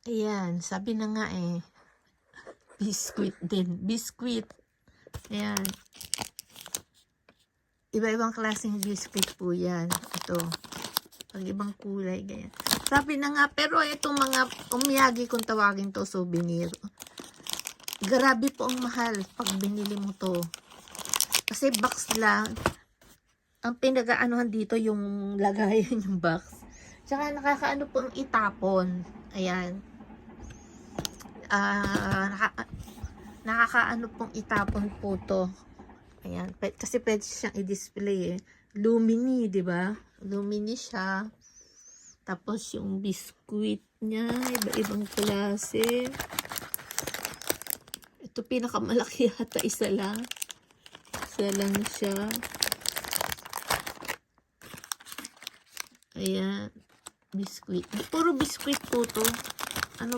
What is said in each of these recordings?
Ayan, sabi na nga eh. Biscuit din. Biscuit. Ayan. Iba-ibang klaseng biscuit po yan. Ito. Pag-ibang kulay. Ganyan. Sabi na nga, pero itong mga umiyagi kung tawagin to souvenir. Grabe po ang mahal pag binili mo to. Kasi box lang. Ang pinag-aanuhan dito yung lagayan yung box. Tsaka nakakaano po ang itapon. Ayan. Nakakaano pong itapon po to. Ayan. Kasi pwede siyang i-display eh. Lumini, di ba? Lumini siya. Tapos yung biscuit niya, iba-ibang klase. Ito pinakamalaki yata, isa lang. Isa lang siya. Ayan. Biscuit. Puro biscuit po to. Ano?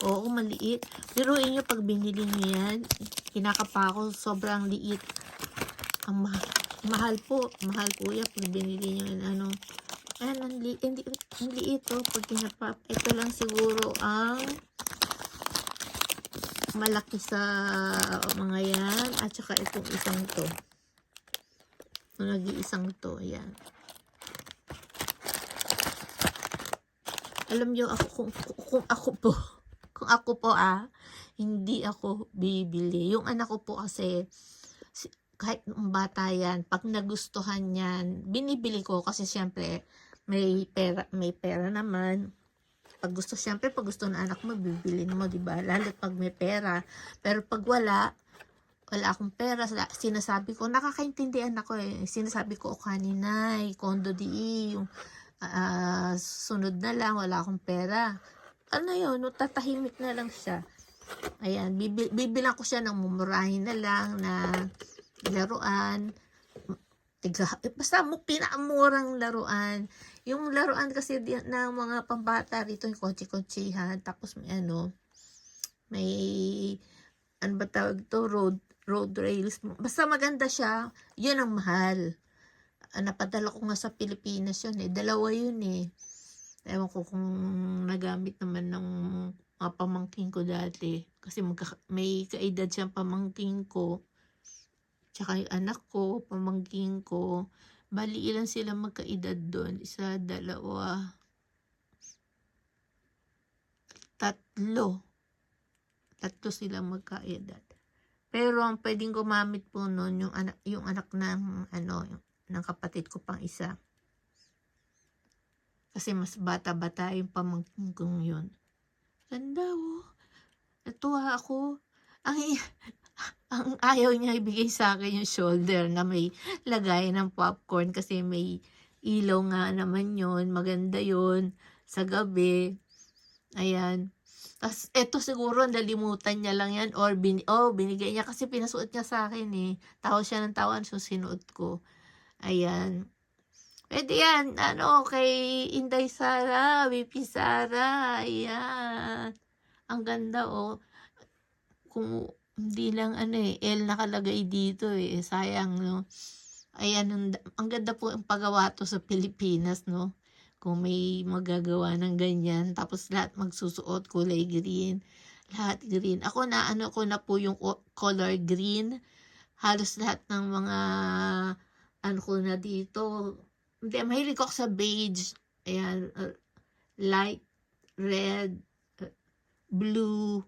Oo, maliit. Pero inyo pag binili niyo yan, kinakapa ko, sobrang liit. Ang mahal po. Mahal po yan pag binili niyo yan. Ano? Ayan, ang liit to. Pag kinapa, ito lang siguro ang malaki sa mga yan. At saka itong isang to. Nag-iisang to. Ayan. Alam niyo ako kung ako po hindi ako bibili. Yung anak ko po kasi kahit bata yan, pag nagustuhan yan, binibili ko kasi siyempre may pera naman. Pag gusto ng anak mo, bibilin mo, 'di ba? Lalo pag may pera. Pero pag wala akong pera, sinasabi ko, nakakaintindihan ako eh. Sinasabi ko, kaninay, kondo di yung sunod na lang, wala akong pera. Ano yun, tatahimik na lang siya. Ayan, bibilang ko siya ng mumurahin na lang na laruan. Basta pinakamurang laruan. Yung laruan kasi ng mga pambata rito, yung kotse-kotsehan. Tapos may ano ba tawag ito, road rails. Basta maganda siya, yun ang mahal. Napadala ko nga sa Pilipinas yun eh. Dalawa yun eh. Ewan ko kung nagamit naman ng mga pamangking ko dati. Kasi may kaedad siyang pamangking ko. Tsaka yung anak ko, pamangking ko. Bali, ilan sila magkaedad doon? Isa, dalawa, tatlo. Tatlo sila magkaedad. Pero ang pwedeng gumamit po noon yung anak ng ng kapatid ko pang isa. Kasi mas bata-bata yung pamangkin kong yun. Ganda oh. Natuwa ako. Ang ayaw niya ibigay sa akin yung shoulder na may lagay ng popcorn kasi may ilaw nga naman yun. Maganda yun sa gabi. Ayan. Tapos eto siguro nalimutan niya lang yan or binigay niya kasi pinasuot niya sa akin eh. Tawa siya ng tawan so sinuot ko. Ayan. Pwede yan. Kay Inday Sara, BP Sara. Ayan. Ang ganda oh. Kung hindi lang L nakalagay dito eh. Sayang no. Ayan. Ang ganda po ang paggawa to sa Pilipinas no. Kung may magagawa ng ganyan. Tapos lahat magsusuot kulay green. Lahat green. Ako ko na po yung color green. Halos lahat ng mga ko na dito. Hindi, mahilig ako sa beige. Ayan, light, red, blue,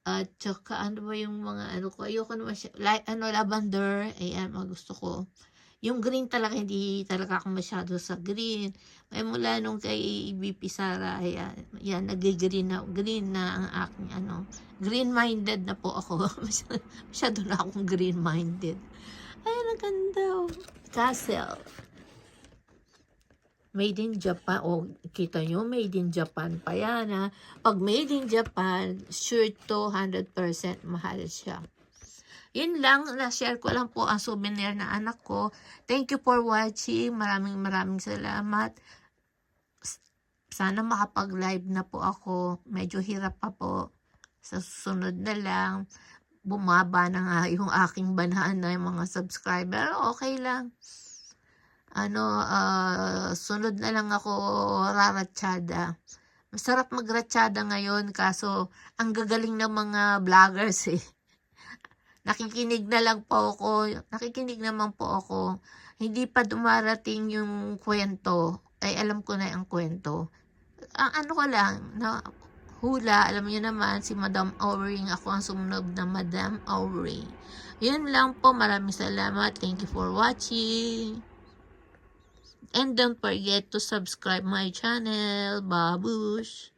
at saka ano ba yung mga ko. Ayoko naman siya. Lavender. Ayan, gusto ko. Yung green talaga, hindi talaga ako masyado sa green. May mula nung kay BP Sara, ayan, nag-green na ang aking green-minded na po ako. Masyado na akong green-minded. Ayan, ang ganda oh. Castle. Made in Japan. Kita nyo, made in Japan pa yan ha. Pag made in Japan, sure to 100% mahal siya. Yun lang, na-share ko lang po ang souvenir na anak ko. Thank you for watching. Maraming salamat. Sana makapag-live na po ako. Medyo hirap pa po. Sa susunod na lang. Bumaba na nga yung aking banhaan na yung mga subscriber. Okay lang. Sunod na lang ako raratsyada. Masarap magratsyada ngayon kaso ang gagaling ng mga vloggers, eh. Nakikinig naman po ako. Hindi pa dumarating yung kwento, ay alam ko na ang kwento. Ang ano ko lang, na hula, alam niyo naman, si Madam Auring, ako ang sumunod na Madam Auring. Yun lang po, maraming salamat. Thank you for watching. And don't forget to subscribe my channel, Babush.